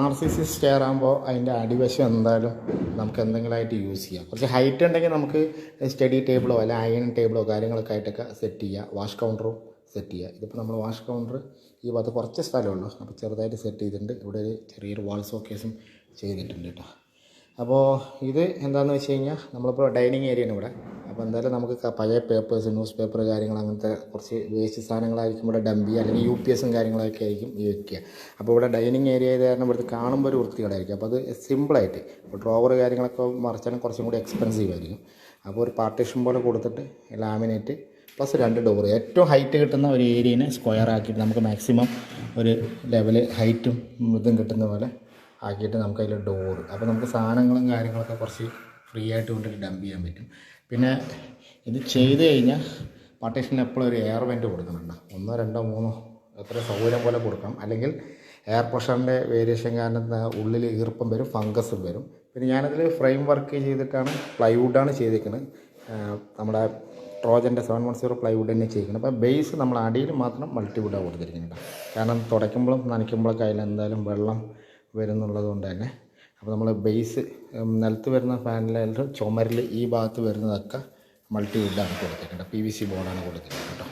RCC stair ആകുമ്പോൾ അതിൻ്റെ അടിവശം എന്തായാലും നമുക്ക് എന്തെങ്കിലുമായിട്ട് യൂസ് ചെയ്യാം. കുറച്ച് ഹൈറ്റ് ഉണ്ടെങ്കിൽ നമുക്ക് സ്റ്റഡി ടേബിളോ അല്ലെങ്കിൽ അയൺ ടേബിളോ കാര്യങ്ങളൊക്കെ ആയിട്ടൊക്കെ സെറ്റ് ചെയ്യുക. വാഷ് കൗണ്ടറും സെറ്റ് ചെയ്യുക. ഇതിപ്പോൾ നമ്മൾ വാഷ് കൗണ്ടർ ഈ ഭാഗത്ത് കുറച്ച് സ്ഥലമുള്ളൂ, അപ്പോൾ ചെറുതായിട്ട് സെറ്റ് ചെയ്തിട്ടുണ്ട്. ഇവിടെ ഒരു ചെറിയൊരു വാൾ ഷോക്കേസും ചെയ്തിട്ടുണ്ട് കേട്ടോ. അപ്പോൾ ഇത് എന്താണെന്ന് വെച്ച് കഴിഞ്ഞാൽ നമ്മളിപ്പോൾ ഡൈനിങ് ഏരിയയാണ് ഇവിടെ. അപ്പോൾ എന്തായാലും നമുക്ക് പഴയ പേപ്പേഴ്സ്, ന്യൂസ് പേപ്പർ കാര്യങ്ങൾ അങ്ങനത്തെ കുറച്ച് വേസ്റ്റ് സാധനങ്ങളായിരിക്കും ഇവിടെ ഡംപ് ചെയ്യുക, അല്ലെങ്കിൽ UPSും കാര്യങ്ങളൊക്കെ ആയിരിക്കും ഈ വയ്ക്കുക. അപ്പോൾ ഇവിടെ ഡൈനിങ് ഏരിയ ആയത് കാരണം ഇവിടുത്തെ കാണുമ്പോൾ ഒരു വൃത്തികേടായിരിക്കും. അപ്പോൾ അത് സിമ്പിളായിട്ട് ഇപ്പോൾ ഡ്രോവർ കാര്യങ്ങളൊക്കെ മറിച്ചാൽ കുറച്ചും കൂടി എക്സ്പെൻസീവ് ആയിരിക്കും. അപ്പോൾ ഒരു പാർട്ടീഷൻ പോലെ കൊടുത്തിട്ട് ലാമിനേറ്റ് പ്ലസ് 2 ഡോർ, ഏറ്റവും ഹൈറ്റ് കിട്ടുന്ന ഒരു ഏരിയനെ സ്ക്വയർ ആക്കിയിട്ട് നമുക്ക് മാക്സിമം ഒരു ലെവൽ ഹൈറ്റും ഇതും കിട്ടുന്ന പോലെ ആക്കിയിട്ട് നമുക്കതിൽ ഡോറ്, അപ്പോൾ നമുക്ക് സാധനങ്ങളും കാര്യങ്ങളൊക്കെ കുറച്ച് ഫ്രീ ആയിട്ട് കൊണ്ടിട്ട് ഡംപ് ചെയ്യാൻ പറ്റും. പിന്നെ ഇത് ചെയ്ത് കഴിഞ്ഞാൽ പാർട്ടീഷനിൽ എപ്പോഴും ഒരു എയർ വെൻറ്റ് കൊടുക്കുന്നുണ്ട്. 1, 2, 3 എത്ര സൗകര്യം പോലെ കൊടുക്കണം. അല്ലെങ്കിൽ എയർ പ്രഷറിൻ്റെ വേരിയേഷൻ കാരണം ഉള്ളിൽ ഈർപ്പം വരും, ഫംഗസും വരും. പിന്നെ ഞാനതിൽ ഫ്രെയിം വർക്ക് ചെയ്തിട്ടാണ്, പ്ലൈവുഡാണ് ചെയ്തിരിക്കുന്നത്. നമ്മുടെ ട്രോജൻ്റെ 710 പ്ലൈവുഡ് തന്നെ ചെയ്യിക്കണം. അപ്പോൾ ബേസ് നമ്മൾ അടിയിൽ മാത്രം മൾട്ടിവുഡാണ് കൊടുത്തിരിക്കുന്നുണ്ട്. കാരണം തുടയ്ക്കുമ്പോഴും നനയ്ക്കുമ്പോഴൊക്കെ അതിൽ എന്തായാലും വെള്ളം വരുന്നുള്ളത് കൊണ്ട് തന്നെ. അപ്പോൾ നമ്മൾ ബേസ് നിലത്ത് വരുന്ന ഫാനിലായാലും ചുമരിൽ ഈ ഭാഗത്ത് വരുന്നതൊക്കെ മൾട്ടിവുഡാണ് കൊടുത്തിട്ടുണ്ട്, PVC ബോർഡാണ് കൊടുത്തിട്ടുണ്ട് കേട്ടോ.